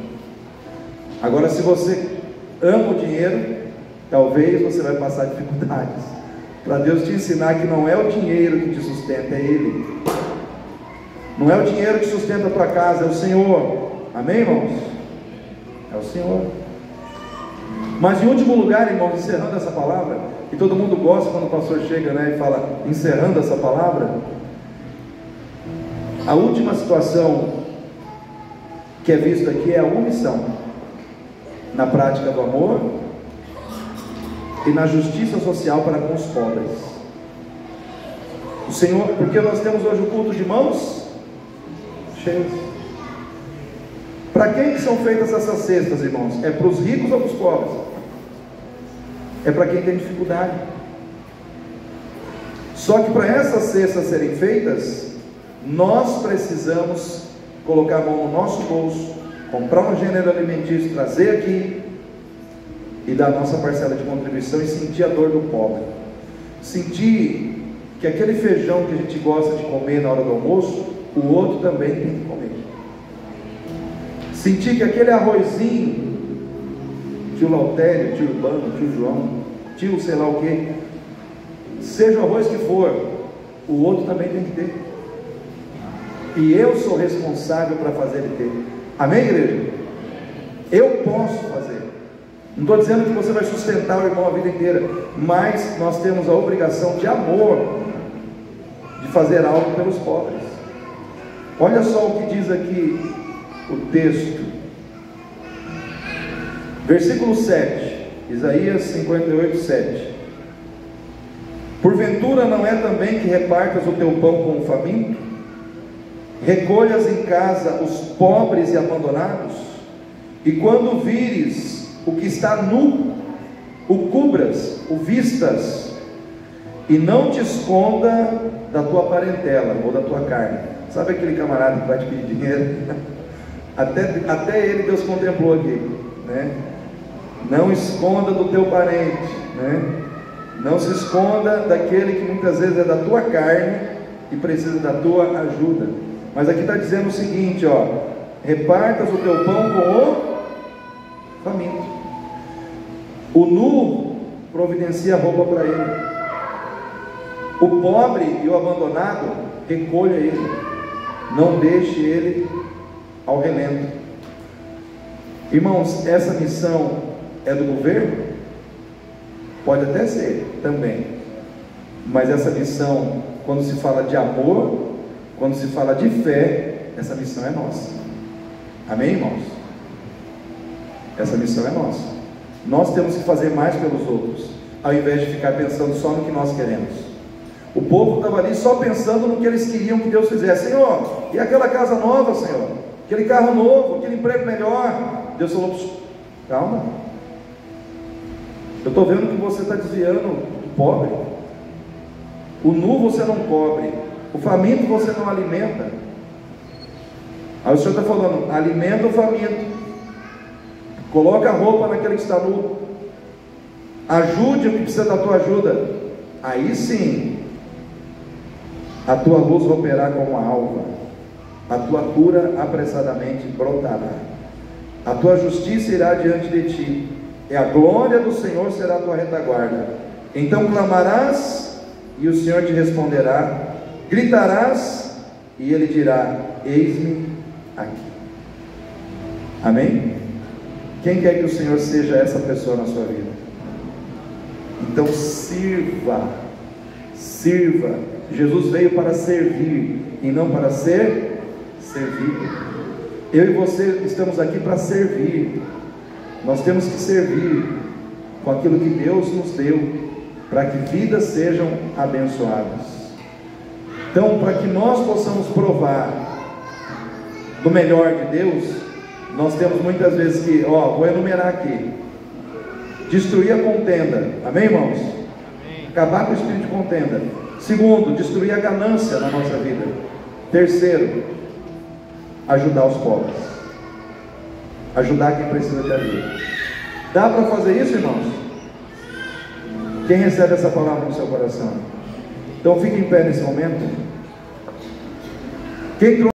Agora, se você ama o dinheiro, talvez você vai passar dificuldades, para Deus te ensinar que não é o dinheiro que te sustenta, é Ele. Não é o dinheiro que sustenta a tua casa, é o Senhor. Amém, irmãos? É o Senhor. Mas em último lugar, irmãos, encerrando essa palavra, e todo mundo gosta quando o pastor chega, né, e fala, encerrando essa palavra, a última situação que é vista aqui é a omissão na prática do amor e na justiça social para com os pobres. O Senhor, porque nós temos hoje o culto de mãos cheias. Para quem que são feitas essas cestas, irmãos? É para os ricos ou para os pobres? É para quem tem dificuldade. Só que para essas cestas serem feitas, nós precisamos colocar a mão no nosso bolso, comprar um gênero alimentício, trazer aqui e dar a nossa parcela de contribuição e sentir a dor do pobre. Sentir que aquele feijão que a gente gosta de comer na hora do almoço, o outro também tem que comer. Sentir que aquele arrozinho, tio Lautério, tio Urbano, tio João, tio sei lá o que, seja o arroz que for, o outro também tem que ter. E eu sou responsável para fazer ele ter. Amém, igreja? Eu posso fazer. Não estou dizendo que você vai sustentar o irmão a vida inteira, mas nós temos a obrigação de amor, de fazer algo pelos pobres. Olha só o que diz aqui o texto. Versículo 7, Isaías 58, 7. Porventura não é também que repartas o teu pão com o faminto? Recolhas em casa os pobres e abandonados? E quando vires o que está nu, o cubras, o vistas, e não te esconda da tua parentela ou da tua carne. Sabe aquele camarada que vai te pedir dinheiro? Até ele Deus contemplou aqui, né? Não esconda do teu parente, né? Não se esconda daquele que muitas vezes é da tua carne e precisa da tua ajuda. Mas aqui está dizendo o seguinte, ó: repartas o teu pão com o faminto. O nu providencia roupa para ele. O pobre e o abandonado, recolha ele. Não deixe ele ao relento. Irmãos, essa missão é do governo? Pode até ser também, mas essa missão, quando se fala de amor, quando se fala de fé, essa missão é nossa. Amém, irmãos? Essa missão é nossa. Nós temos que fazer mais pelos outros, ao invés de ficar pensando só no que nós queremos. O povo estava ali só pensando no que eles queriam que Deus fizesse. Senhor, e aquela casa nova, Senhor? Aquele carro novo, aquele emprego melhor? Deus falou: calma, eu estou vendo que você está desviando do pobre. O nu você não cobre, o faminto você não alimenta. Aí o Senhor está falando: alimenta o faminto, coloca a roupa naquele que está nu, ajude o que precisa da tua ajuda. Aí sim a tua luz romperá como a alva, a tua cura apressadamente brotará, a tua justiça irá diante de ti, e a glória do Senhor será a tua retaguarda. Então clamarás e o Senhor te responderá, gritarás e Ele dirá: eis-me aqui. Amém? Quem quer que o Senhor seja essa pessoa na sua vida? Então sirva. Jesus veio para servir e não para ser servido. Eu e você estamos aqui para servir. Nós temos que servir com aquilo que Deus nos deu, para que vidas sejam abençoadas. Então, para que nós possamos provar do melhor de Deus, nós temos muitas vezes que, vou enumerar aqui: destruir a contenda. Amém, irmãos? Amém. Acabar com o espírito de contenda. Segundo, destruir a ganância na nossa vida. Terceiro, ajudar os pobres, ajudar quem precisa de ajuda. Dá para fazer isso, irmãos? Quem recebe essa palavra no seu coração? Então fique em pé nesse momento. Quem trouxe